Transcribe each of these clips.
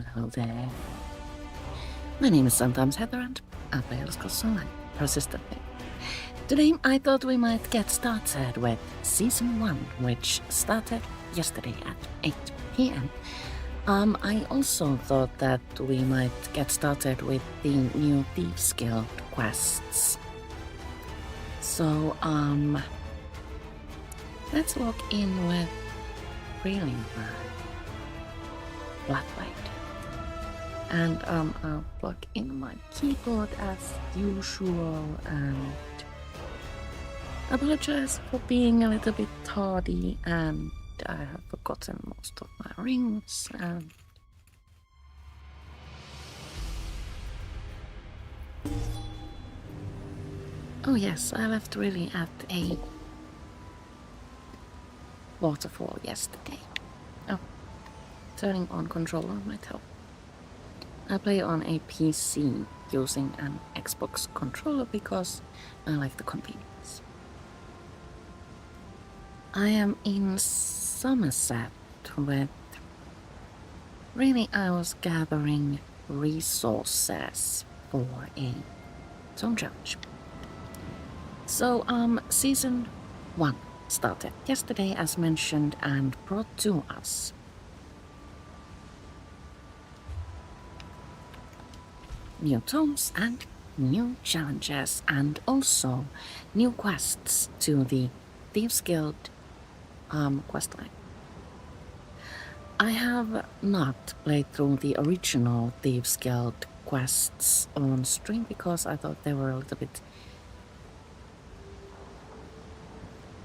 Hello there. My name is sometimes Heather and I play Elder Scrolls Online persistently. Today I thought we might get started with Season 1, which started yesterday at 8 p.m. I also thought that we might get started with the new Thieves Guild quests. So, let's walk in with really Blacklight. And I'll plug in my keyboard as usual and apologize for being a little bit tardy, and I have forgotten most of my rings and oh yes, I left really at a waterfall yesterday. Oh, turning on controller might help. I play on a PC using an Xbox controller because I like the convenience. I am in Somerset with... Really, I was gathering resources for a Tome challenge. So, Season 1 started yesterday as mentioned and brought to us new tomes and new challenges, and also new quests to the Thieves Guild questline. I have not played through the original Thieves Guild quests on stream because I thought they were a little bit...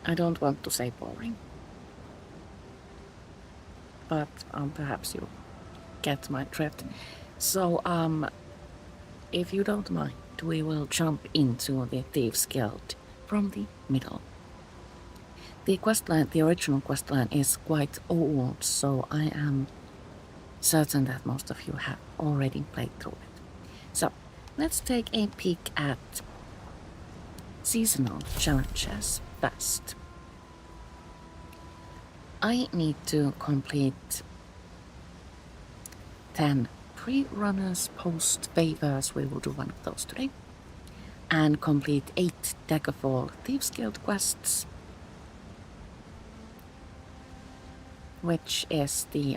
I don't want to say boring, but perhaps you get my drift. So, if you don't mind, we will jump into the Thieves Guild from the middle. The questline, the original questline, is quite old, so I am certain that most of you have already played through it. So, let's take a peek at seasonal challenges first. I need to complete 10 pre-runners post favors, we will do one of those today, and complete 8 Daggerfall Thieves Guild quests, which is the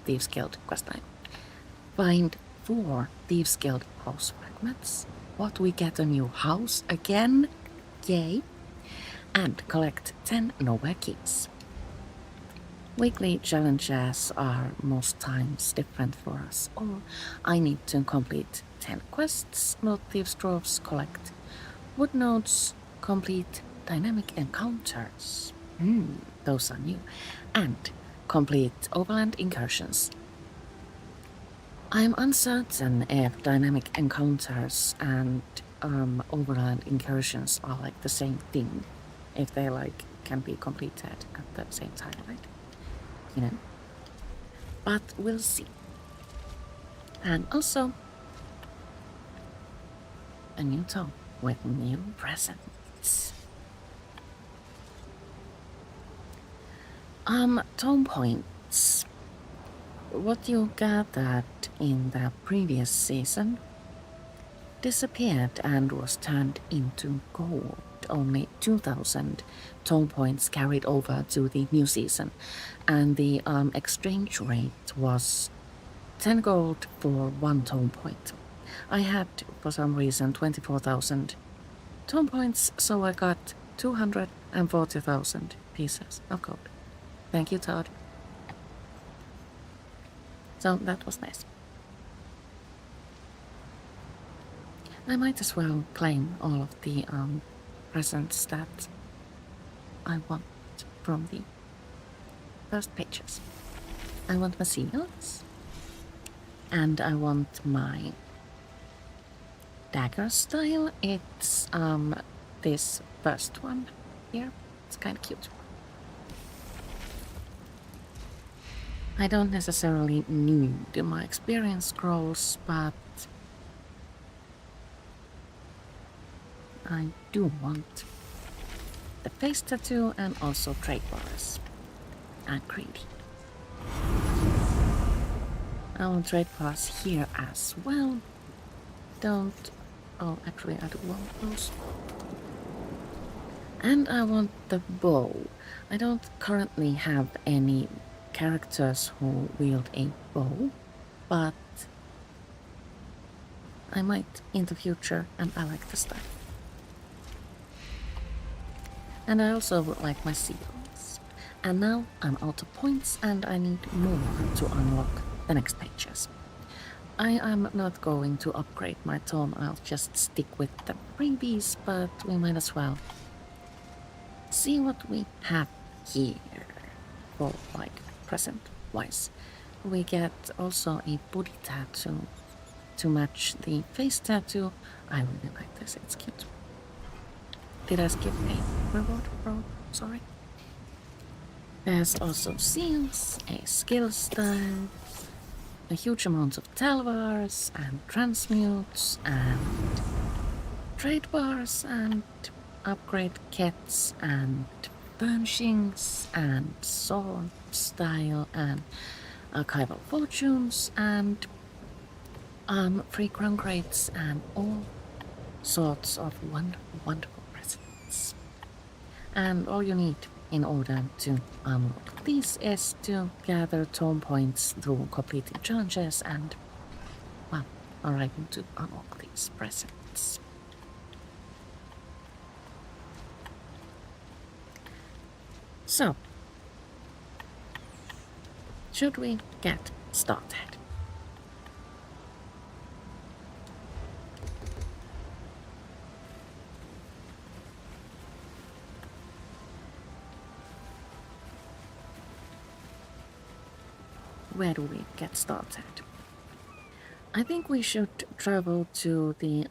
Thieves Guild questline. Find 4 Thieves Guild house fragments. What, we get a new house again? Yay! And collect 10 nowhere keys. Weekly challenges are most times different for us, or I need to complete 10 quests, loot thieves' troves, collect wood nodes, complete dynamic encounters. Those are new. And complete overland incursions. I'm uncertain if dynamic encounters and overland incursions are like the same thing, if they like can be completed at the same time, right? You know, but we'll see. And also a new tome with new presents. Tome points. What you gathered in the previous season disappeared and was turned into gold. Only 2,000 tome points carried over to the new season, and the exchange rate was 10 gold for 1 tome point. I had, for some reason, 24,000 tome points, so I got 240,000 pieces of gold. Thank you, Todd. So that was nice. I might as well claim all of the presents that I want from the first pages. I want my seals, and I want my dagger style. It's this first one here. It's kind of cute. I don't necessarily need my experience scrolls, but I do want the face tattoo and also trade bars. I'm greedy. I want trade pass here as well. Don't... Oh, actually I do want those. And I want the bow. I don't currently have any characters who wield a bow, but I might in the future, and I like the style. And I also would like my seals. And now I'm out of points and I need more to unlock the next pages. I am not going to upgrade my tome, I'll just stick with the freebies, but we might as well see what we have here for like present-wise. We get also a body tattoo to match the face tattoo. I really like this, it's cute. Did I skip a reward? Oh, sorry. There's also seals, a skill style, a huge amount of talvars and transmutes and trade bars and upgrade kits and burnishings and sword style and archival fortunes and free crown crates and all sorts of wonderful presents. And all you need in order to unlock these is to gather tome points through completing challenges and, well, are able to unlock these presents. So, should we get started? Where do we get started? I think we should travel to the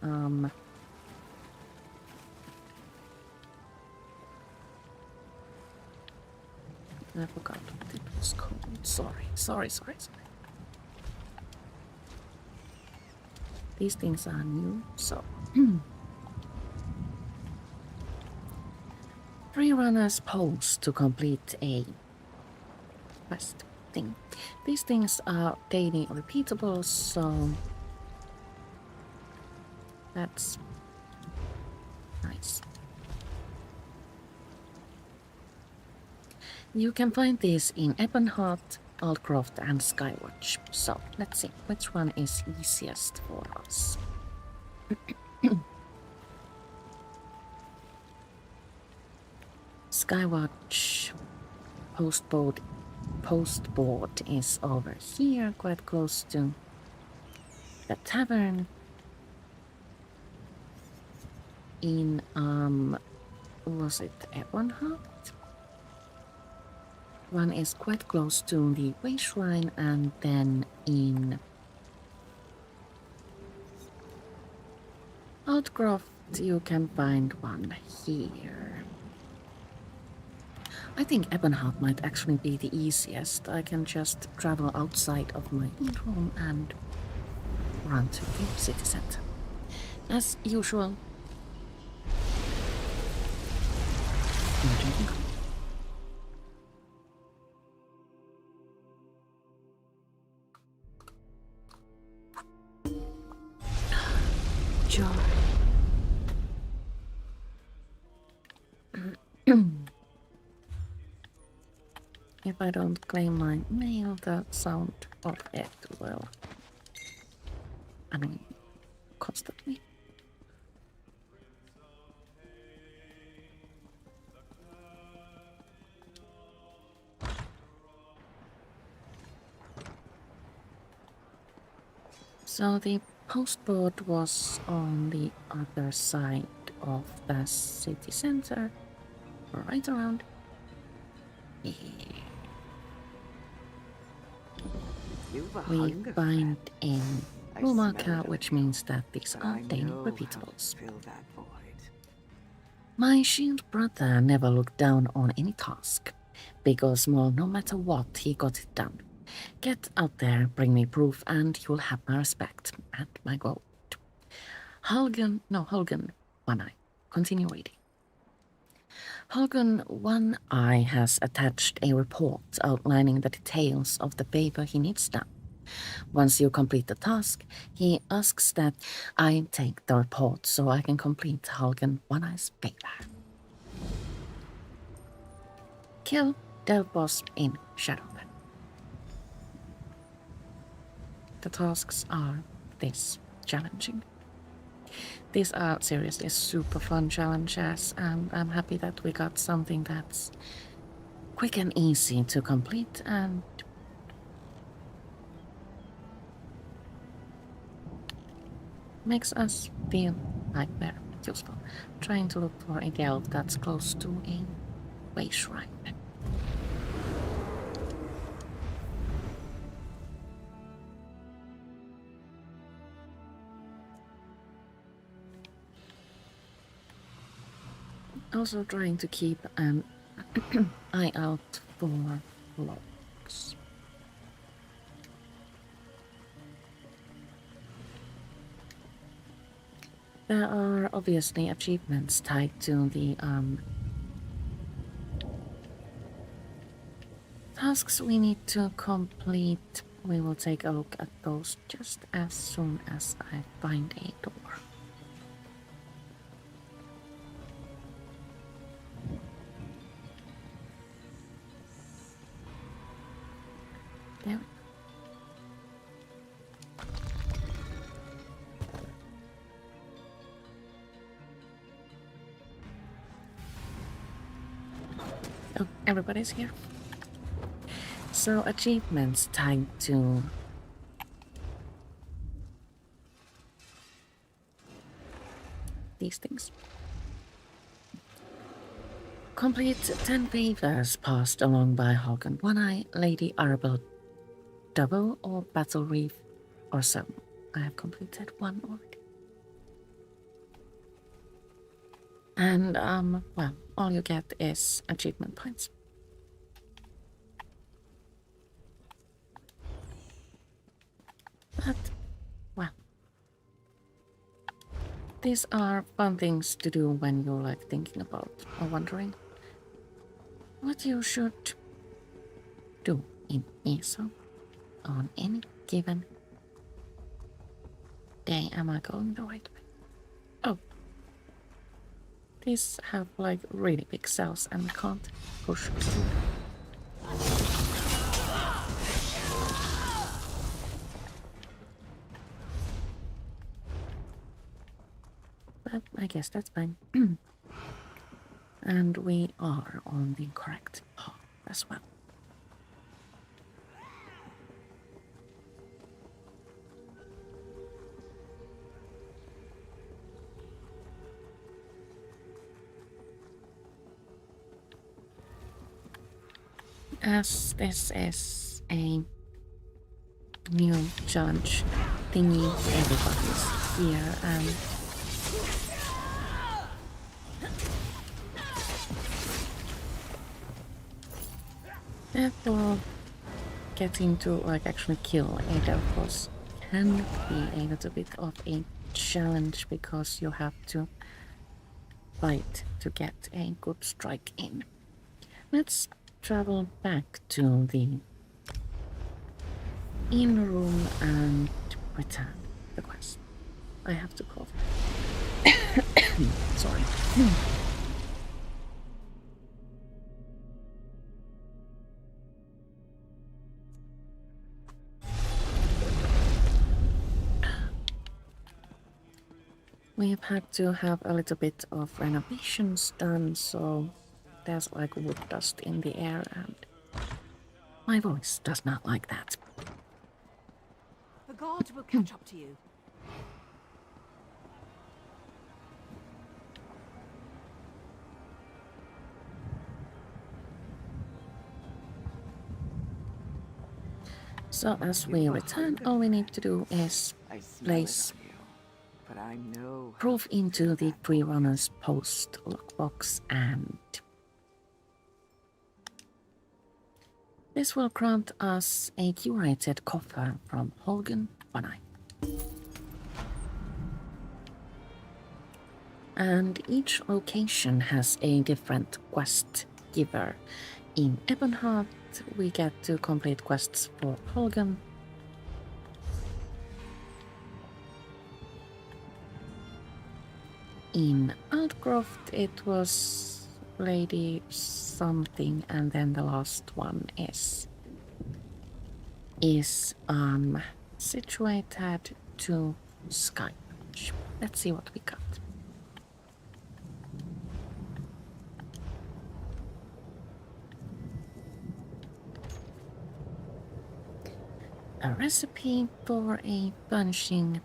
I forgot what it was called. Sorry. These things are new, so three runners pose to complete a quest thing. These things are daily repeatable, so that's nice. You can find these in Ebonheart, Aldcroft and Skywatch. So let's see which one is easiest for us. Skywatch postboard is over here, quite close to the tavern. In was it Ebonheart? One is quite close to the way shrine, and then in Outcroft you can find one here. I think Ebonheart might actually be the easiest. I can just travel outside of my room and run to the city center. As usual. Joy. If I don't claim my mail, the sound of it will annoy me constantly. So the postboard was on the other side of the city center, right around here. We find a blue marker, which means that these are daily repeatables. My shield brother never looked down on any task. Big or small, no matter what, he got it done. Get out there, bring me proof, and you'll have my respect and my gold. Holgen, One Eye. Continue reading. Holgen One Eye has attached a report outlining the details of the paper he needs done. Once you complete the task, he asks that I take the report so I can complete Halgan One Eye's favor. Kill the boss in Shadowpen. The tasks are this challenging. These are seriously super fun challenges, and I'm happy that we got something that's quick and easy to complete and makes us feel like we're useful. Trying to look for a delve that's close to a way shrine. Also trying to keep an eye out for logs. There are obviously achievements tied to the tasks we need to complete. We will take a look at those just as soon as I find a door. There. Oh, everybody's here. So achievements tied to these things. Complete 10 favors passed along by Halgan One Eye, Lady Arabelle Double, or Battle Reef, or so. I have completed one already. And, well, all you get is achievement points. But, well, these are fun things to do when you're like thinking about or wondering what you should do in ESO on any given day. Am I going the right way? Oh. These have like really big cells and can't push through. But I guess that's fine. And we are on the correct path as well. As this is a new challenge thingy, everybody's here and therefore getting to like actually kill a delve boss can be a little bit of a challenge because you have to fight to get a good strike in. Let's travel back to the inn room and return the quest. I have to cough. Sorry. We've had to have a little bit of renovations done, so there's like wood dust in the air and my voice does not like that. The guard will catch up to you. So as we return, all we need to do is place proof into the pre-runner's post lockbox, and this will grant us a curated coffer from Halgan One Eye. And each location has a different quest giver. In Ebonheart, we get to complete quests for Halgan. in Outcroft it was Lady something, and then the last one is situated to Skywatch. Let's see what we got. A recipe for a punishing,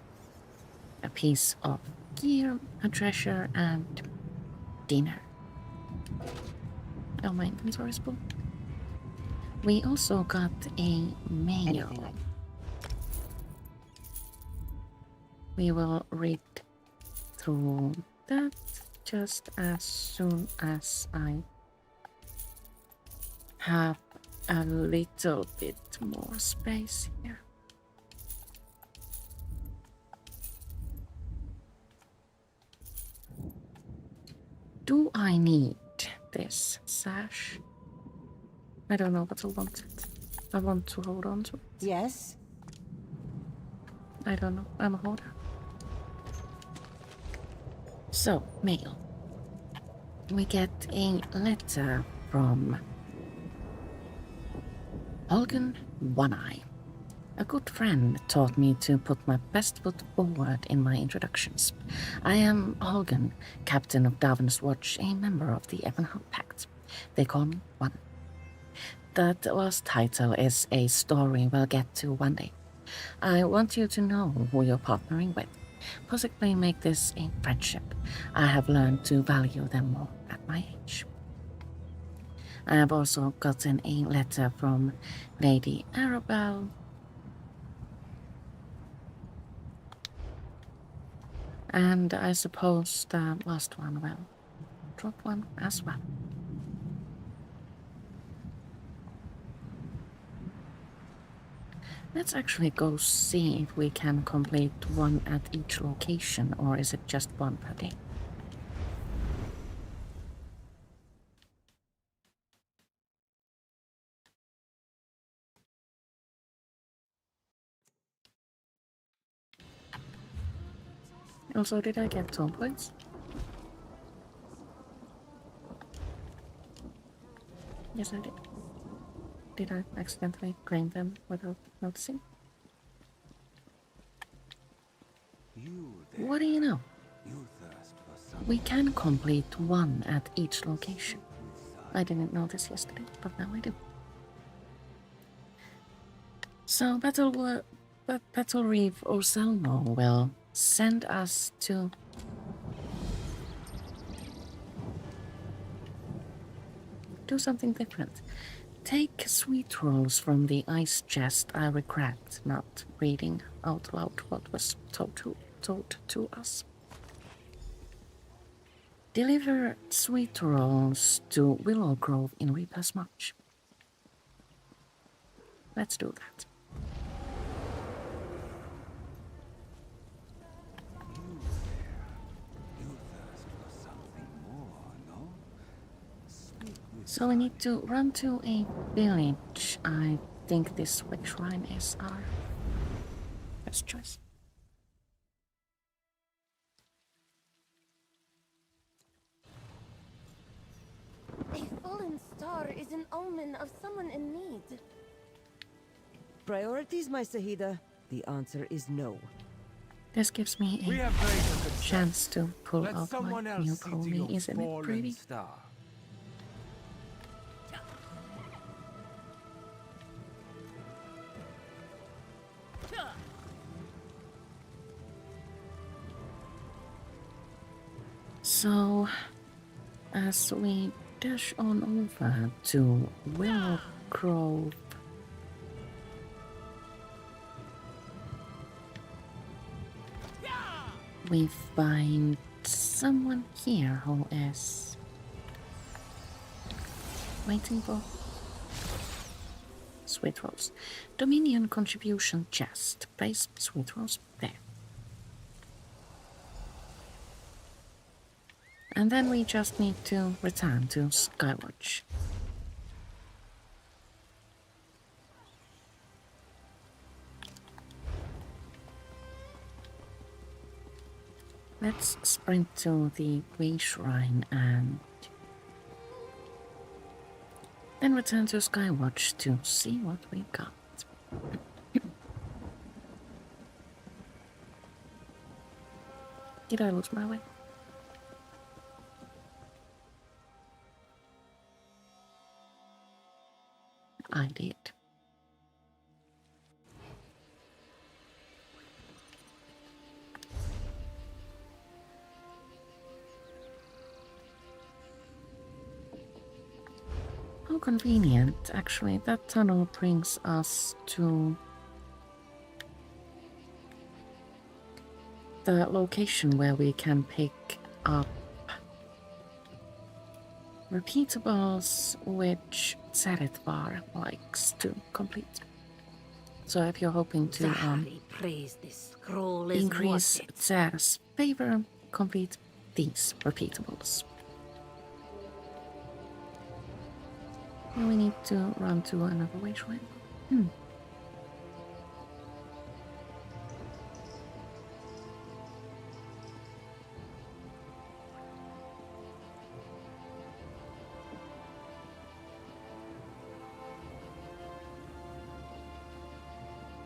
a piece of gear, a treasure, and dinner. Oh, my inventory is full. We also got a mail. We will read through that just as soon as I have a little bit more space here. Do I need this sash? I don't know, but I want it. I want to hold on to it. Yes? I don't know. I'm a holder. So, mail. We get a letter from Holgen One Eye. A good friend taught me to put my best foot forward in my introductions. I am Holgen, captain of Darwin's Watch, a member of the Aivan Pact. They call me One. That last title is a story we'll get to one day. I want you to know who you're partnering with. Possibly make this a friendship. I have learned to value them more at my age. I have also gotten a letter from Lady Arabelle. And I suppose the last one will drop one as well. Let's actually go see if we can complete one at each location, or is it just one per day? Also, did I get Tome Points? Yes, I did. Did I accidentally claim them without noticing? What do you know? We can complete one at each location. I didn't know this yesterday, but now I do. So Battle Reef Oselmo will send us to do something different. Take sweet rolls from the ice chest. I regret not reading out loud what was told to us. Deliver sweet rolls to Willow Grove in Reaper's March. Let's do that. So we need to run to a village. I think this witch shrine is our best choice. A fallen star is an omen of someone in need. Priorities, my Sahida? The answer is no. This gives me a chance to pull out my new pony. Isn't it pretty? Star. So, as we dash on over to Willow Grove, we find someone here who is waiting for sweet rolls. Dominion contribution chest. Place sweet rolls there. And then we just need to return to Skywatch. let's sprint to the Way Shrine and then return to Skywatch to see what we got. Did I lose my way? I did. How convenient, actually. That tunnel brings us to the location where we can pick up repeatables, which Zaretvar likes to complete. So if you're hoping to praise this scroll is increase worth it. Zer's favor, complete these repeatables. We need to run to another way shrine.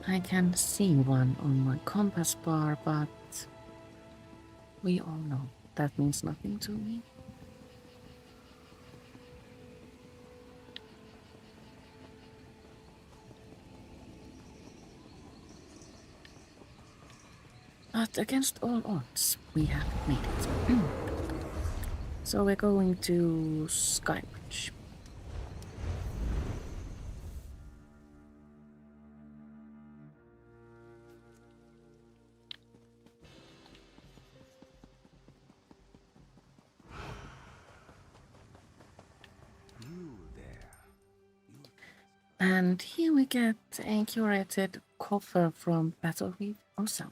I can see one on my compass bar, but we all know that means nothing to me. But against all odds, we have made it. So we're going to Skywatch. And here we get a curated coffer from Battle Reef also.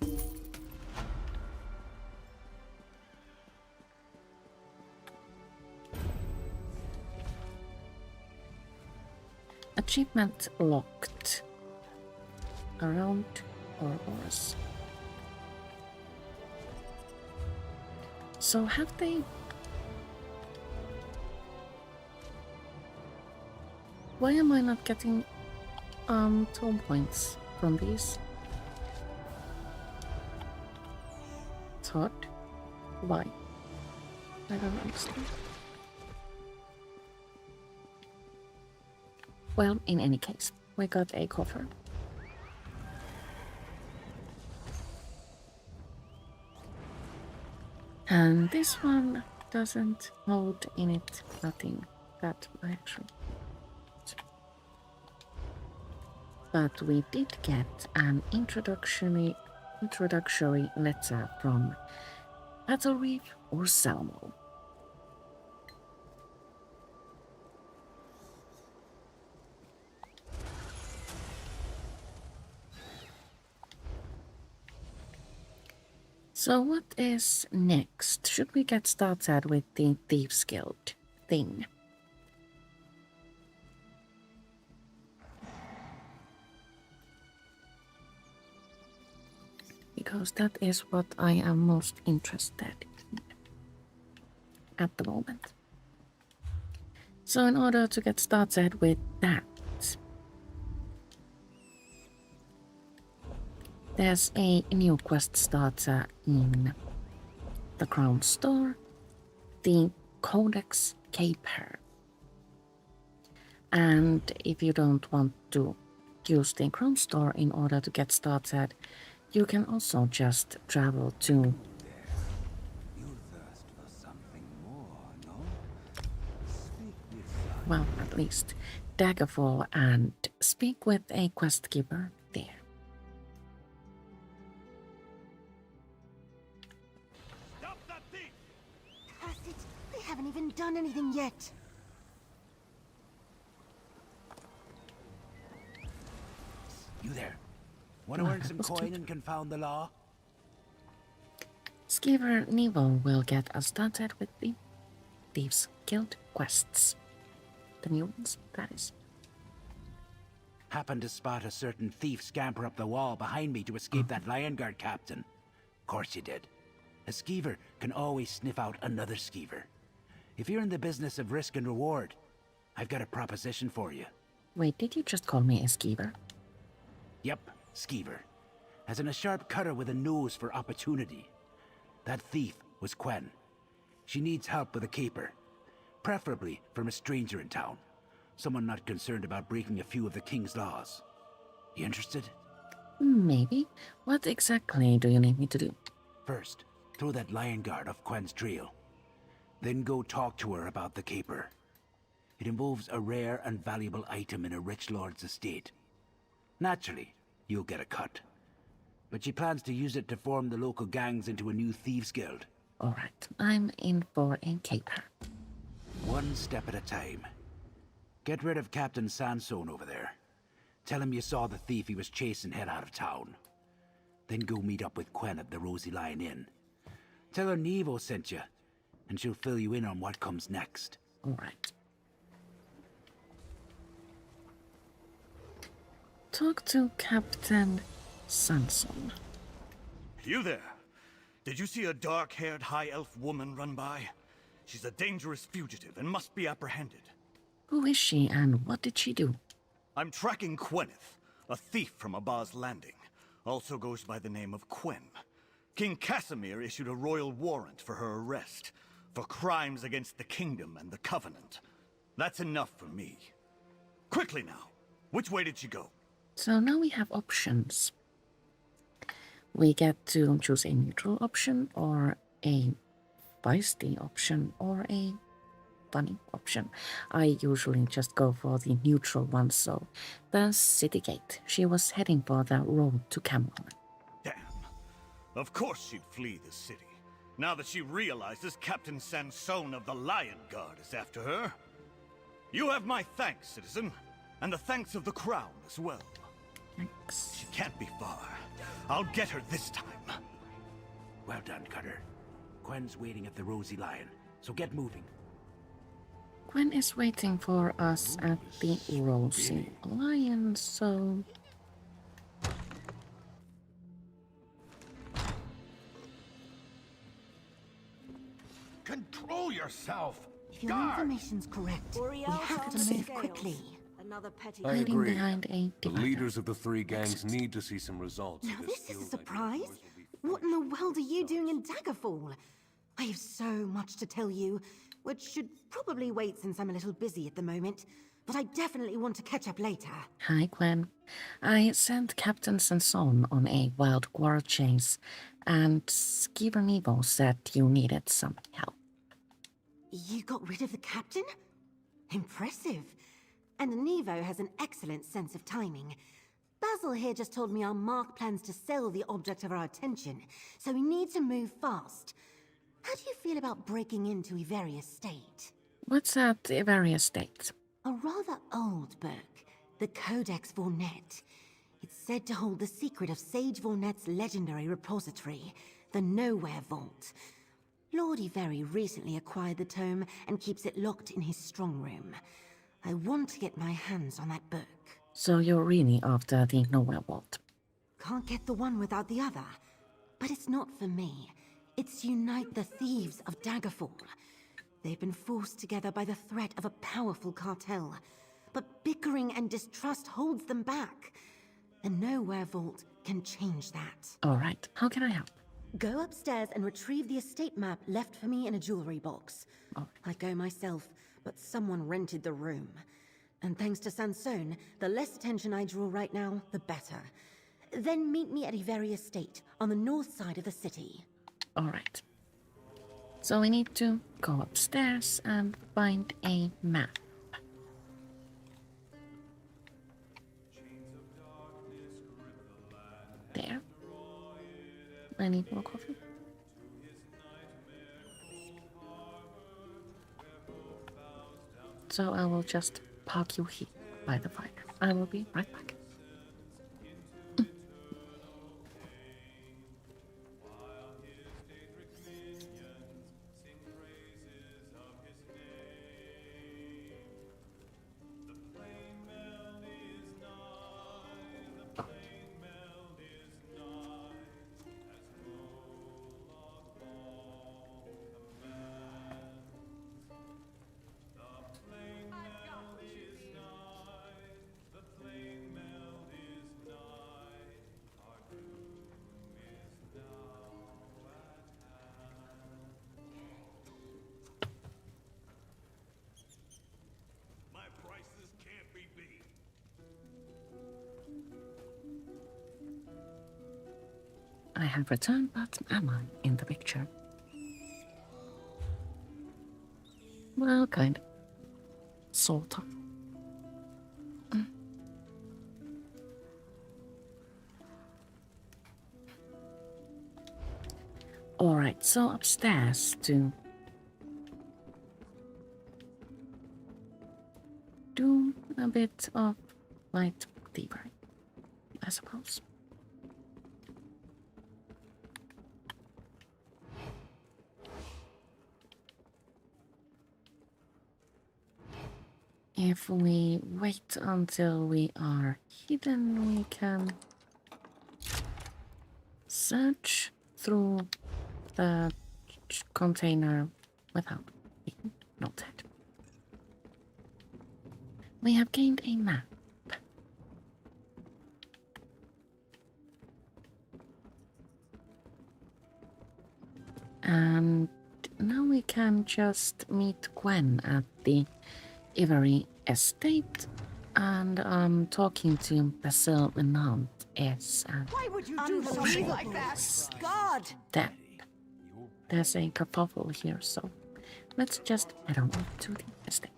Achievement locked. Around Ouroboros. So have they... Why am I not getting Tome Points from these? Todd? Why? I don't understand. Well, in any case, we got a coffer. And this one doesn't hold in it nothing that I actually... But we did get an introductory letter from Battle Reef or Salmo. So what is next? Should we get started with the Thieves Guild thing? Because that is what I am most interested in at the moment. So in order to get started with that, there's a new quest starter in the Crown Store, the Codex Caper. And if you don't want to use the Crown Store in order to get started, you can also just travel to... Well, at least Daggerfall and speak with a quest giver there. Stop that thief! Curse it! They haven't even done anything yet. You there? Want to earn some coin and confound the law? Skiver Nevo will get us started with the Thieves Guild quests. The new ones, that is. Happened to spot a certain thief scamper up the wall behind me to escape that lion guard captain. Of course you did. A skeever can always sniff out another skeever. If you're in the business of risk and reward, I've got a proposition for you. Wait, did you just call me a skeever? Yep, skeever. As in a sharp cutter with a nose for opportunity. That thief was Quen. She needs help with a caper. Preferably from a stranger in town. Someone not concerned about breaking a few of the king's laws. You interested? Maybe. What exactly do you need me to do? First, throw that lion guard off Quen's trail. Then go talk to her about the caper. It involves a rare and valuable item in a rich lord's estate. Naturally, you'll get a cut. But she plans to use it to form the local gangs into a new thieves guild. Alright, I'm in for a caper. One step at a time. Get rid of Captain Sansone over there. Tell him you saw the thief he was chasing head out of town. Then go meet up with Quen at the Rosy Lion Inn. Tell her Nevo sent you, and she'll fill you in on what comes next. Alright. Talk to Captain Sansone. You there? Did you see a dark-haired high elf woman run by? She's a dangerous fugitive and must be apprehended. Who is she and what did she do? I'm tracking Queneth, a thief from Abba's Landing. Also goes by the name of Quen. King Casimir issued a royal warrant for her arrest, for crimes against the kingdom and the Covenant. That's enough for me. Quickly now, which way did she go? So now we have options. We get to choose a neutral option or a feisty option or a funny option. I usually just go for the neutral one, so the city gate. She was heading for the road to Camelot. Damn. Of course she'd flee the city, now that she realizes Captain Sansone of the Lion Guard is after her. You have my thanks, citizen, and the thanks of the crown as well. Thanks. She can't be far. I'll get her this time. Well done, Cutter. Quen's waiting at the Rosy Lion, so get moving. Quen is waiting for us at the Rosy Lion, so... Control yourself! If your Guard! information's correct, we Uriel's have on to the move scales. quickly. Another petty. I hiding agree. behind a The divider. leaders of the three gangs need to see some results. Now if this skills is a like surprise. yours will be What in the world are you doing in Daggerfall? I have so much to tell you, which should probably wait since I'm a little busy at the moment. But I definitely want to catch up later. Hi, Quen. I sent Captain Sansone on a wild guard chase, and Skeever Nevo said you needed some help. You got rid of the captain? Impressive. And Nevo has an excellent sense of timing. Basil here just told me our Mark plans to sell the object of our attention, so we need to move fast. How do you feel about breaking into Iveria Estate? What's at Iveria Estate? A rather old book, the Codex Vornet. It's said to hold the secret of Sage Vornet's legendary repository, the Nowhere Vault. Lord Iveri recently acquired the tome and keeps it locked in his strong room. I want to get my hands on that book. So you're really after the Nowhere Vault. Can't get the one without the other. But it's not for me. It's unite the thieves of Daggerfall. They've been forced together by the threat of a powerful cartel. But bickering and distrust holds them back. The Nowhere Vault can change that. Alright, how can I help? Go upstairs and retrieve the estate map left for me in a jewelry box. Oh. I'd go myself, but someone rented the room. And thanks to Sansone, the less attention I draw right now, the better. Then meet me at Iveria Estate, on the north side of the city. Alright. So we need to go upstairs and find a map. There. I need more coffee. So I will just park you here by the fire. I will be right back. I have returned, but am I in the picture? Well, kind of. Sort of. Alright, so upstairs to do a bit of light thievery, I suppose. If we wait until we are hidden, we can search through the container without being noted. We have gained a map. And now we can just meet Quen at the Ivory Estate, and talking to Basil Menant is Why would you do something like that? God! dead. There's a kerfuffle here, so let's just head on over to the estate.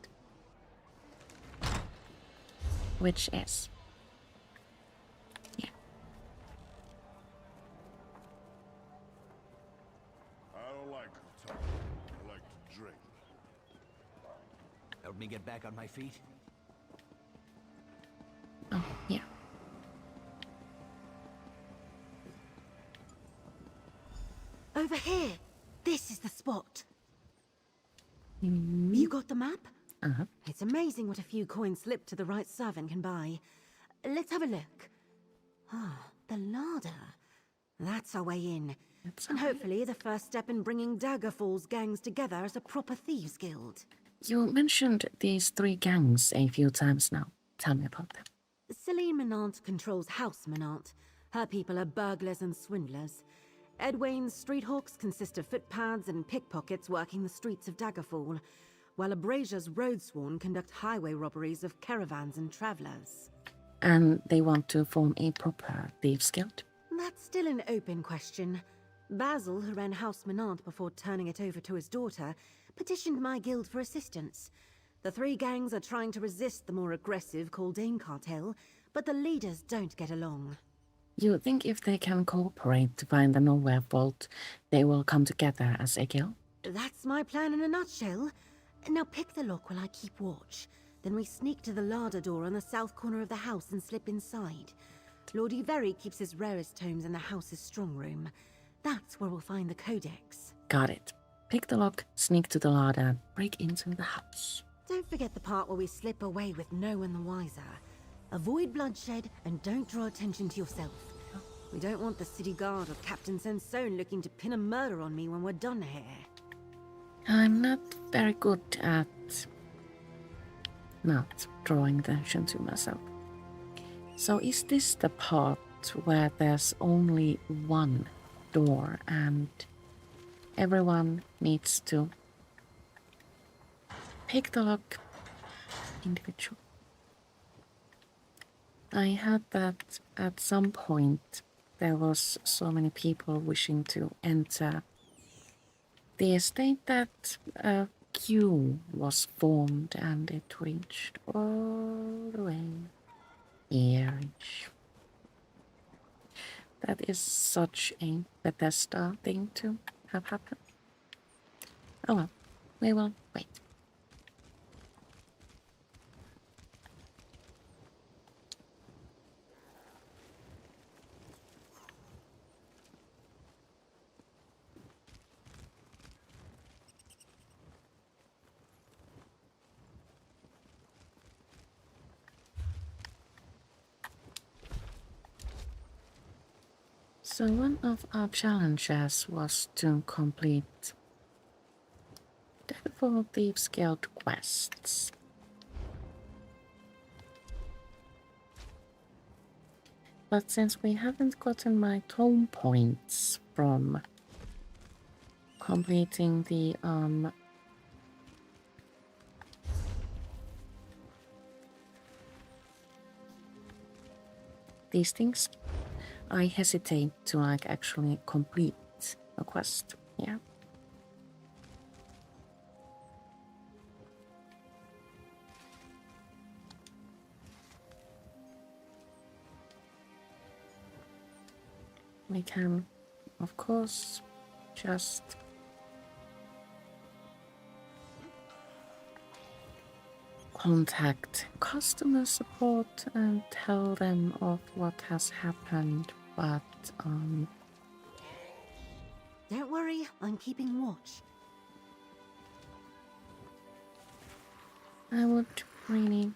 Which is... yeah. I don't like to talk. I like to drink. Help me get back on my feet? Oh, yeah. Over here. This is the spot. Mm-hmm. You got the map? Uh-huh. It's amazing what a few coins slipped to the right servant can buy. Let's have a look. Ah, the larder. That's our way in. And hopefully the first step in bringing Daggerfall's gangs together as a proper thieves guild. You mentioned these three gangs a few times now. Tell me about them. Celine Menant controls House Menant. Her people are burglars and swindlers. Edwayne's street hawks consist of footpads and pickpockets working the streets of Daggerfall, while Abrasia's roadsworn conduct highway robberies of caravans and travelers. And they want to form a proper thieves guild? That's still an open question. Basil, who ran House Menant before turning it over to his daughter, petitioned my guild for assistance. The three gangs are trying to resist the more aggressive Caldane cartel, but the leaders don't get along. You think if they can cooperate to find the Nowhere Vault, they will come together as a guild? That's my plan in a nutshell. Now pick the lock while I keep watch. Then we sneak to the larder door on the south corner of the house and slip inside. Lord Very keeps his rarest tomes in the house's strong room. That's where we'll find the codex. Got it. Pick the lock, sneak to the larder, break into the house. Don't forget the part where we slip away with no one the wiser. Avoid bloodshed and don't draw attention to yourself. We don't want the city guard or Captain Sensone looking to pin a murder on me when we're done here. I'm not very good at not drawing attention to myself. So is this the part where there's only one door and everyone needs to pick the lock individually? I heard that at some point there was so many people wishing to enter the estate that a queue was formed and it reached all the way here. That is such a Bethesda thing to have happen. Oh well, we will wait. So one of our challenges was to complete Daggerfall Thieves Guild quests. But since we haven't gotten my Tome Points from completing the these things, I hesitate to like actually complete a quest. Yeah. We can, of course, just contact customer support and tell them of what has happened, but Don't worry, I'm keeping watch. I would really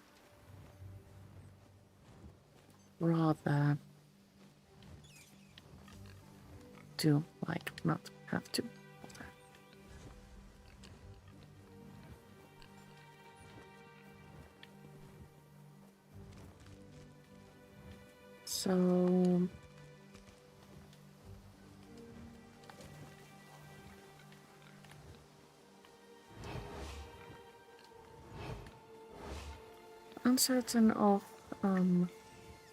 rather to like not have to. So uncertain of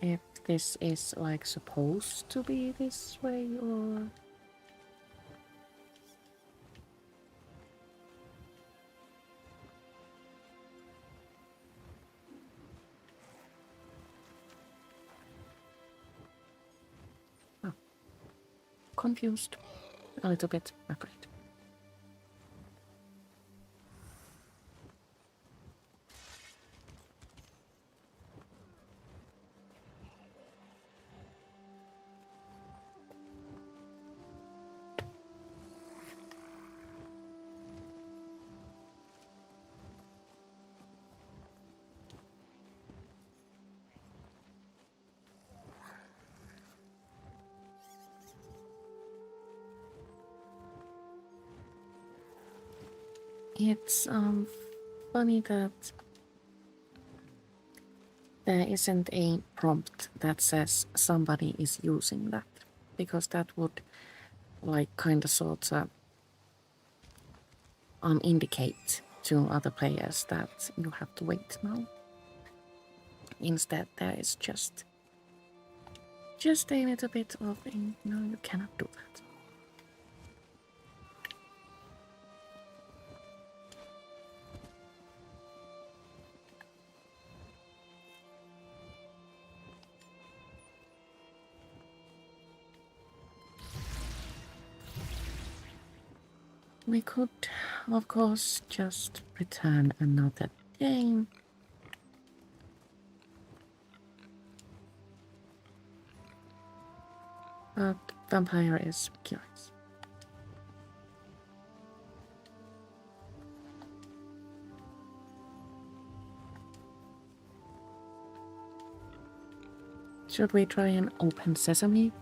if this is like supposed to be this way or confused a little bit, I'm afraid. It's funny that there isn't a prompt that says somebody is using that, because that would like kind of sort of indicate to other players that you have to wait now. Instead, there is just a little bit of a no, you cannot do that. We could, of course, just return another game. But vampire is curious. Should we try an open sesame?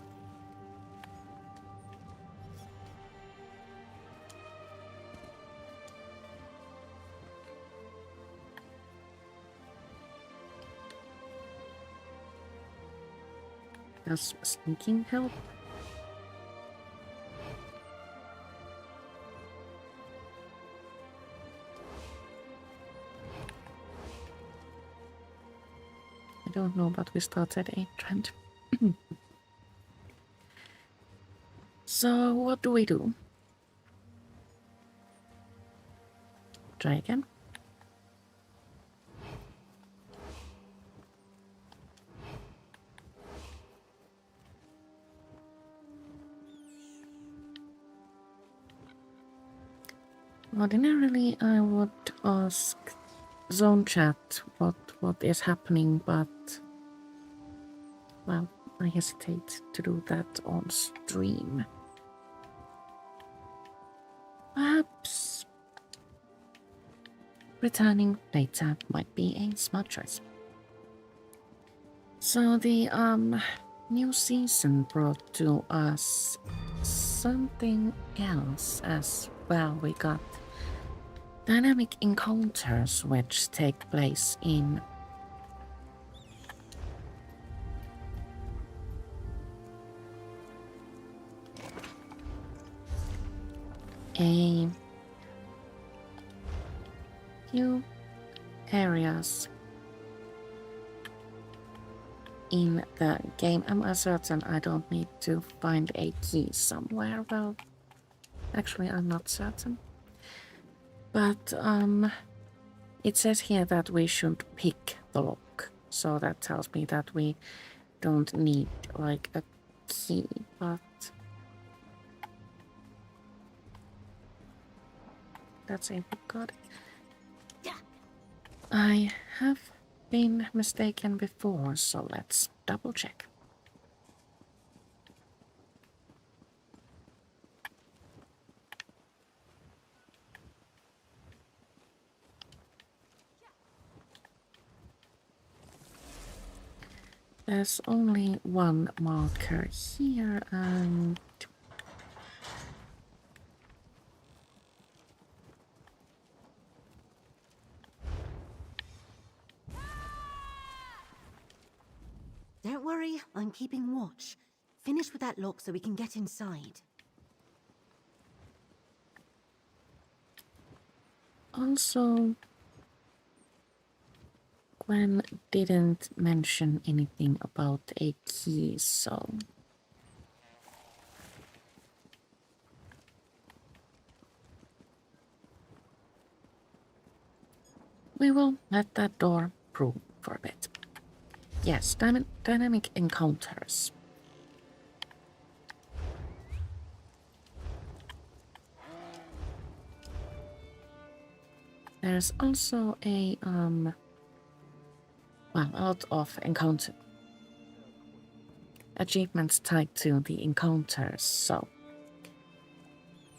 Does sneaking help? I don't know, but we started a trend. So what do we do? Try again. Ordinarily, I would ask Zone Chat what is happening, but well, I hesitate to do that on stream. Perhaps returning later might be a smart choice. So the new season brought to us something else as well. We got dynamic encounters which take place in a few areas in the game. Am I certain I don't need to find a key somewhere? Well, actually, I'm not certain. But it says here that we should pick the lock. So that tells me that we don't need like a key, but that's a good. I have been mistaken before, so let's double check. There's only one marker here, and Don't worry, I'm keeping watch. Finish with that lock so we can get inside. also Quen didn't mention anything about a key, so we will let that door prove for a bit. Yes, dynamic encounters. There's also a well, a lot of encounter achievements tied to the encounters, so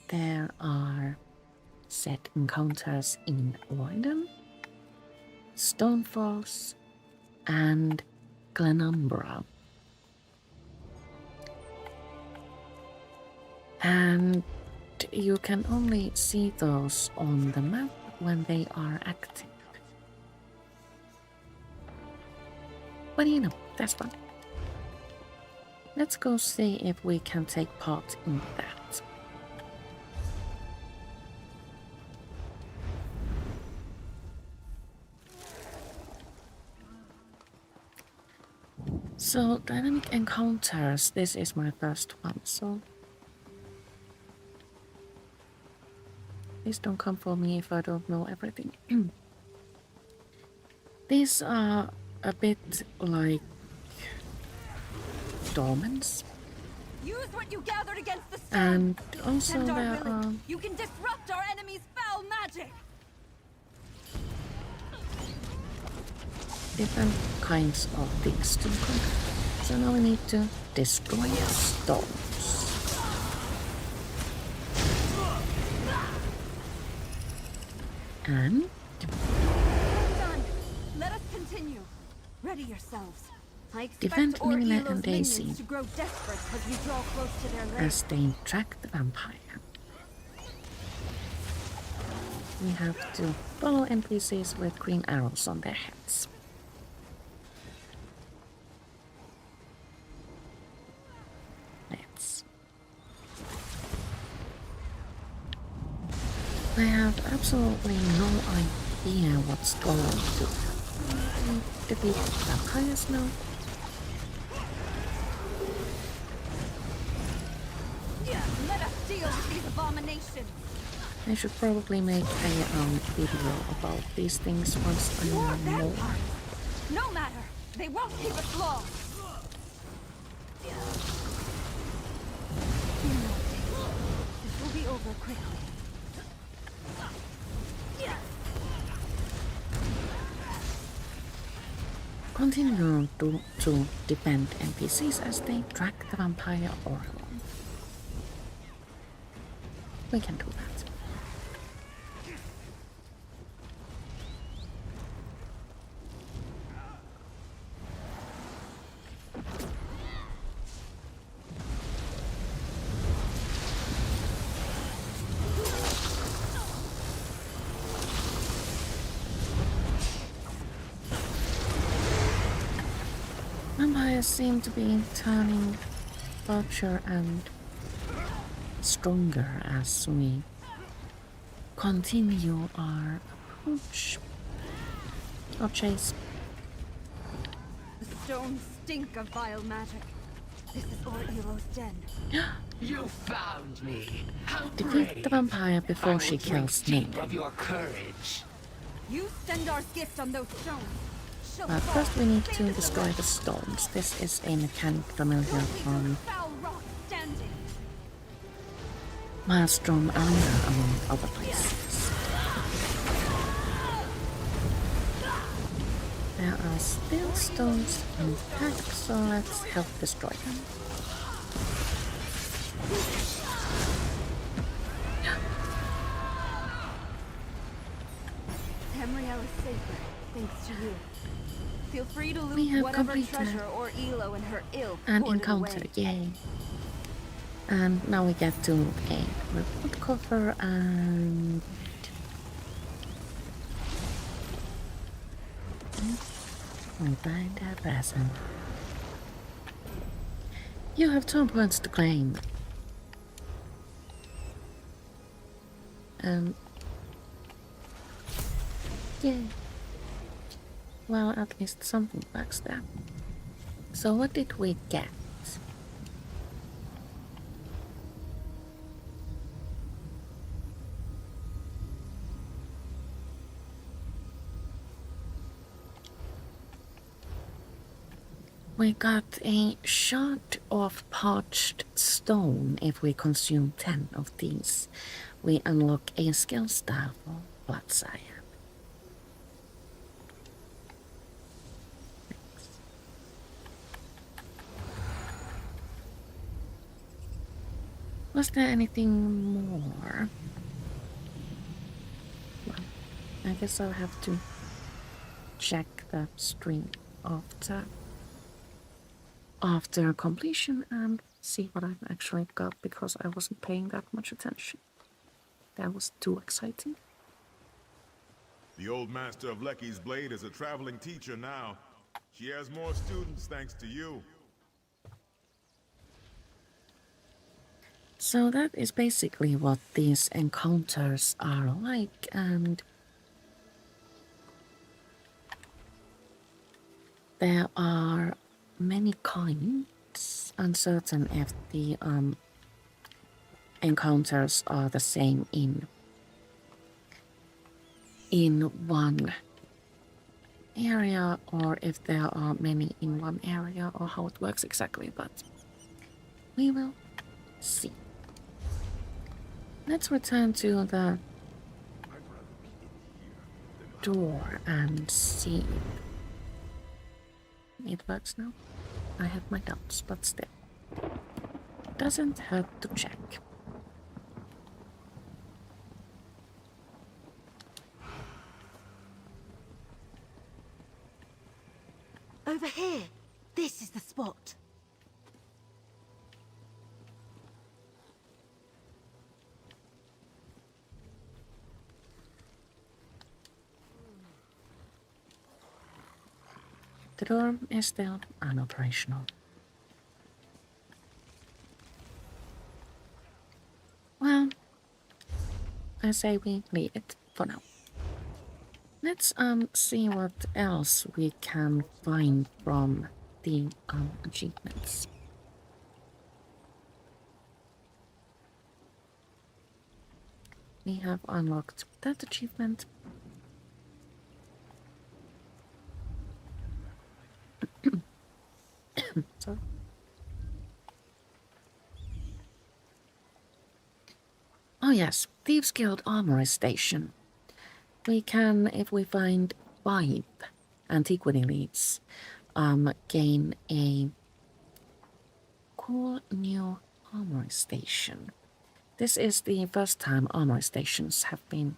there are set encounters in London, Stonefalls, and Glenumbra. And you can only see those on the map when they are active. But you know, that's fun. Let's go see if we can take part in that. So, dynamic encounters, this is my first one, so please don't come for me if I don't know everything. These are a bit like dormants. Use what you gathered against the storm. And also Send our there willing. are You can disrupt our enemy's foul magic. different kinds of things to conquer. So now we need to destroy stones. And Done. Let us continue. Ready yourselves. I Defend expect Minna Orhilo's and Daisy minions to grow desperate as we draw close to their lair. as they track the vampire. We have to follow NPCs with green arrows on their heads. Let's. I have absolutely no idea what's going to defeat vampires now. Let us deal with these abominations. I should probably make a video about these things once I More know. vampires. No matter. They won't keep us long. This will be over quickly. Continue to defend NPCs as they track the vampire Orlon. We can do that. Vampires seem to be turning larger and stronger as we continue our approach or chase. The stones stink of vile magic. This is Elo's den. You found me. How Defeat the vampire before she kills Nick. of your courage. You send our gift on those stones. She'll But fall. first we need to destroy the stones. This is a mechanic familiar from Foul rock standing. Maelstrom Arena, among other places. There are still stones intact, so let's help destroy them. Tamriel is safer, thanks to you. Feel free to We loot have whatever completed treasure or Elo and her ill an hoarded encounter, away. yay. And now we get to a report cover and... we find a present. You have Tome Points to claim. Yay. Well, at least something works there. So what did we get? We got a shard of parched stone. If we consume 10 of these, we unlock a skill star for Blood Cyan. Was there anything more? Well, I guess I'll have to check the stream after completion and see what I've actually got, because I wasn't paying that much attention. That was too exciting. The old master of Lecky's Blade is a traveling teacher now. She has more students thanks to you. So that is basically what these encounters are like, and there are many kinds. Uncertain if the encounters are the same in one area, or if there are many in one area, or how it works exactly, but we will see. Let's return to the door and see. It works now. I have my doubts, but still. Doesn't hurt to check. Over here. This is the spot. The door is still unoperational. Well, I say we leave it for now. Let's see what else we can find from the achievements. We have unlocked that achievement. Sorry. Oh yes, Thieves Guild Armory Station. We can, if we find 5 antiquity leads, gain a cool new armory station. This is the first time armory stations have been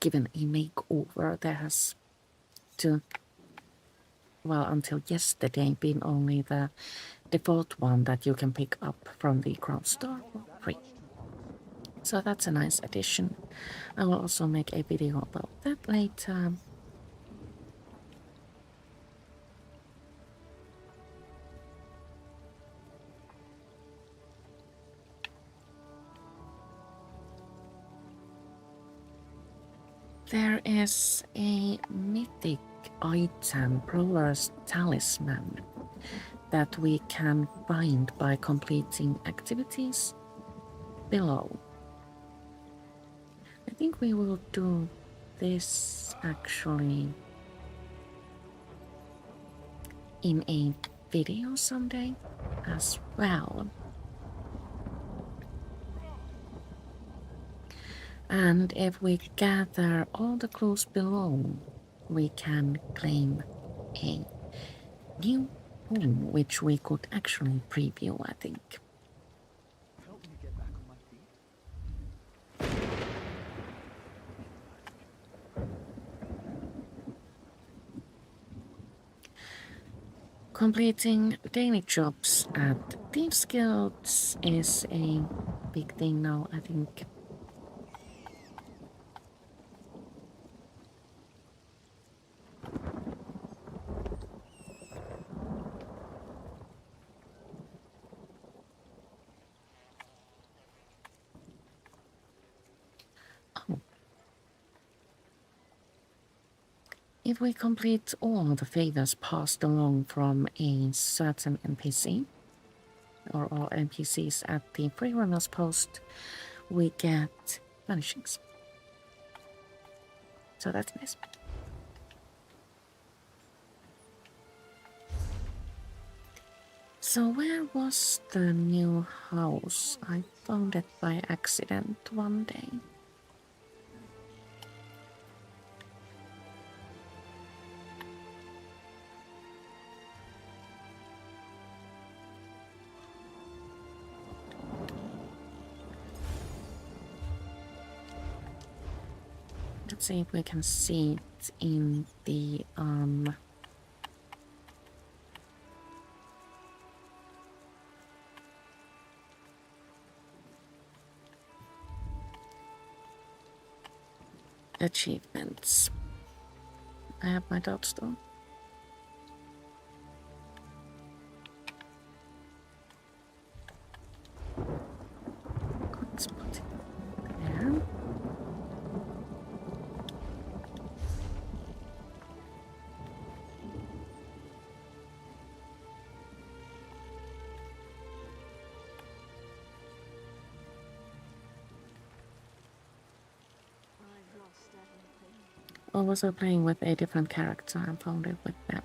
given a makeover. There has until yesterday been only the default one that you can pick up from the ground store for free. So that's a nice addition. I will also make a video about that later. There is a mythic item, Brawler's Talisman, that we can find by completing activities below. I think we will do this actually in a video someday as well. And if we gather all the clues below, we can claim a new home, which we could actually preview, I think. Help me get back on my feet. Completing daily jobs at Thieves Guilds is a big thing now, I think. Oh. If we complete all the favors passed along from a certain NPC, or all NPCs at the Freerunner's post, we get vanishings. So that's nice. So where was the new house? I found it by accident one day. Let's see if we can see it in the achievements. I have my doubts though. Let's put it there. I was playing with a different character and found it with them.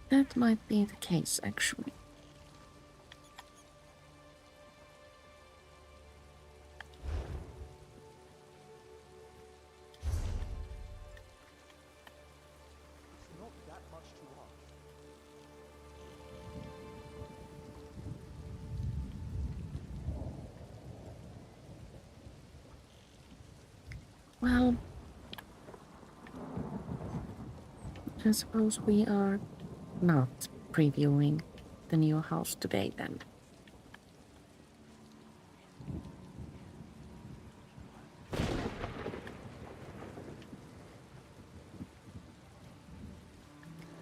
That might be the case, actually. It's not that much to ask. Well, I suppose we are not previewing the new house today then.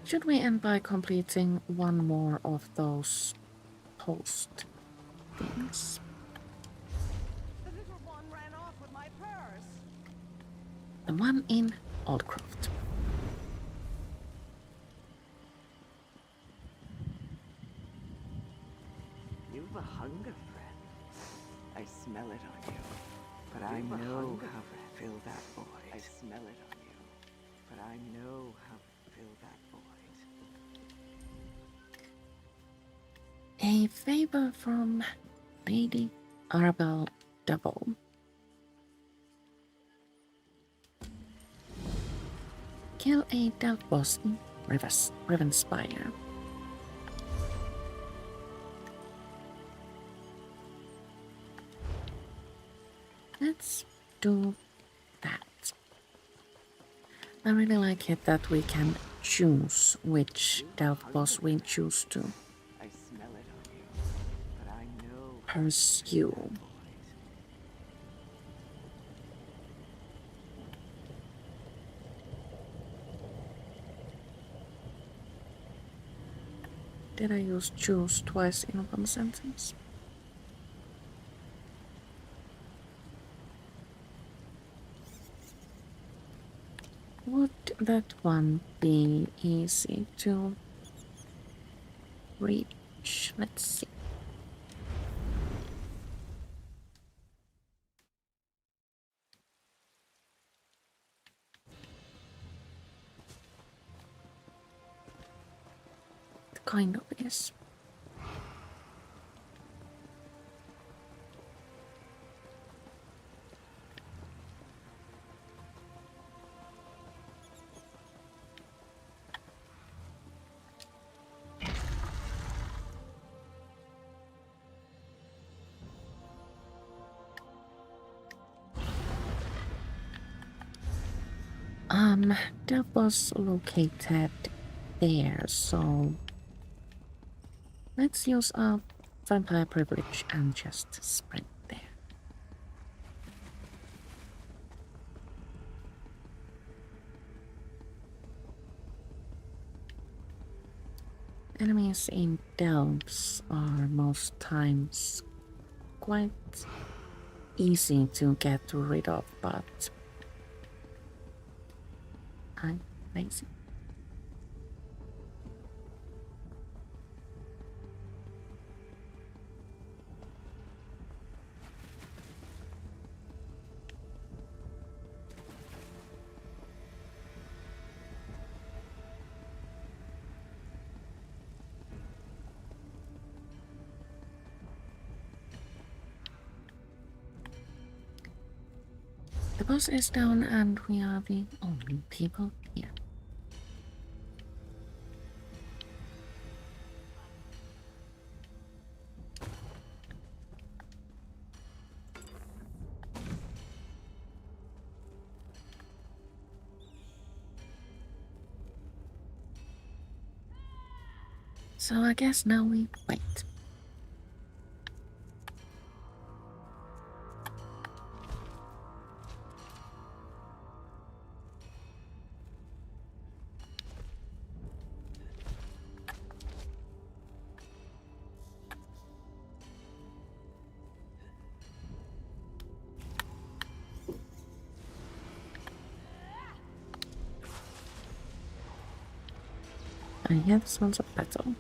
Should we end by completing one more of those post things? The little one ran off with my purse. The one in Oldcroft. You've a hunger, friend. I smell it on you. But I know how to fill that void. I smell it on you. But I know how to fill that void. A favor from Lady Arabelle Double. Kill a Delft boss in Rivenspire. Let's do that. I really like it that we can choose which Delft boss we choose to I smell it on you. But I know pursue. void. Did I use choose twice in one sentence? Would that one be easy to reach? Let's see. It kind of is. That was located there, so let's use our vampire privilege and just sprint there. Enemies in delves are most times quite easy to get rid of, but I'm lazy. The boss is down and we are the only people here. So I guess now we wait. I hear the sounds of battle.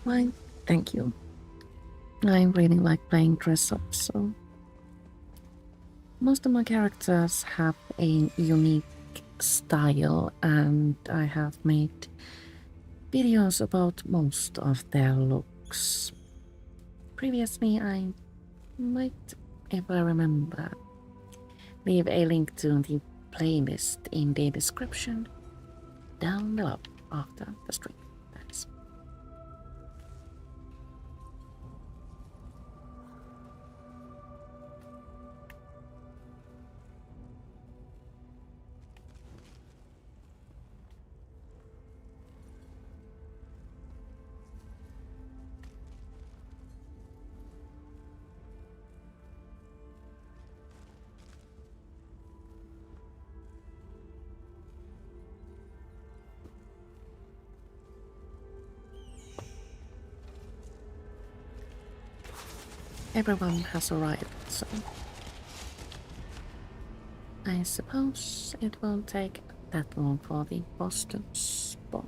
Fine, thank you. I really like playing dress up, so most of my characters have a unique style, and I have made videos about most of their looks. Previously, I might, if I remember, leave a link to the playlist in the description down below after the stream. Thanks. Everyone has arrived, so I suppose it won't take that long for the boss to spawn.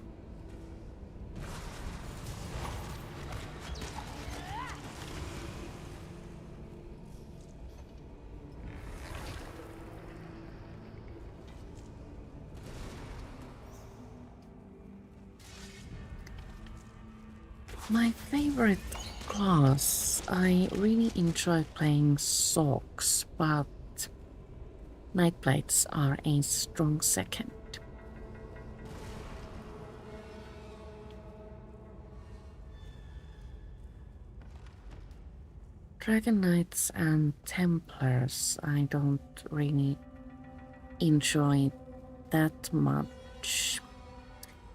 My favorite class, I really enjoy playing Sogs, but Nightblades are a strong second. Dragon Knights and Templars I don't really enjoy that much.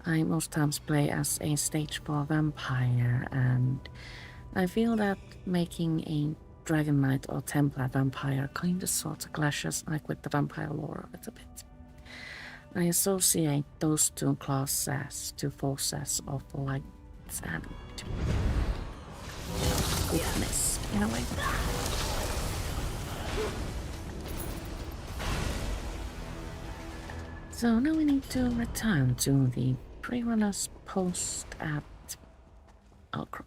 I most times play as a stage 4 vampire, and I feel that making a Dragon Knight or Templar vampire kinda sorta clashes like with the vampire lore a little bit. I associate those two classes, two forces of light and goodness in a way. So now we need to return to the pre-runner's post at Alcrot.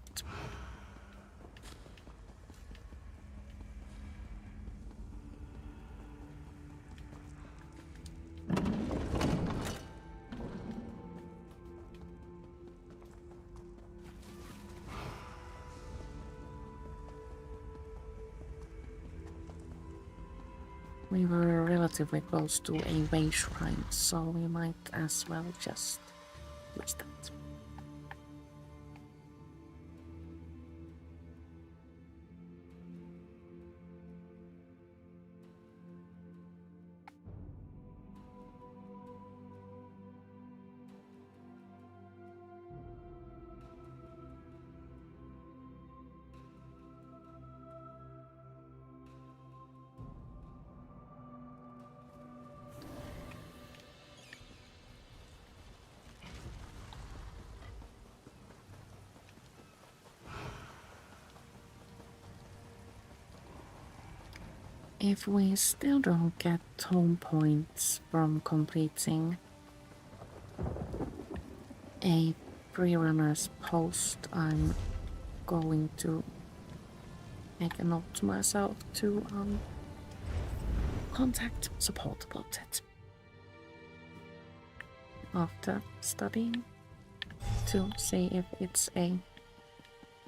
We were relatively close to a way shrine, so we might as well just use that. If we still don't get Tome Points from completing a pre-runner's post, I'm going to make a note to myself to contact support about it after studying to see if it's a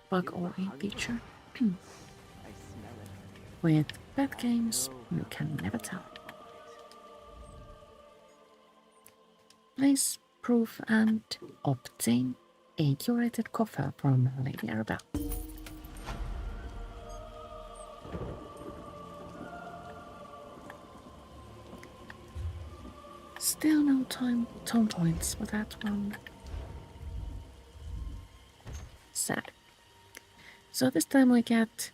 bug or a feature. With bad games, you can never tell. Place, proof, and obtain a curated coffer from Lady Arabelle. Still no Tome Points for that one. Sad. So this time we get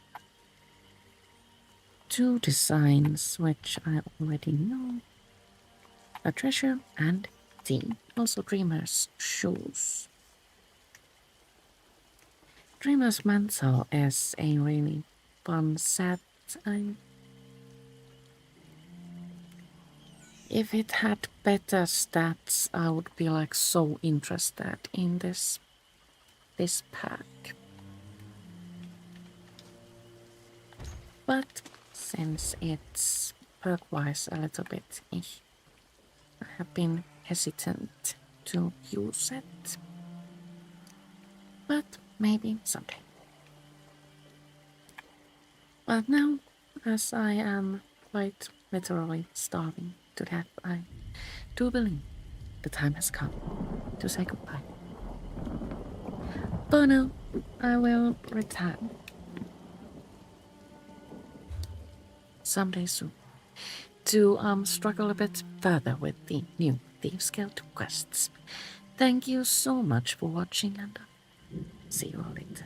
2 designs, which I already know. A treasure and tea. Also Dreamer's shoes. Dreamer's mantle is a really fun set. If it had better stats, I would be like so interested in this pack. But since it's perk-wise a little bit, I have been hesitant to use it. But maybe someday. But now, as I am quite literally starving to death, I do believe the time has come to say goodbye. But no, I will return someday soon to struggle a bit further with the new Thieves Guild quests. Thank you so much for watching, and see you all later.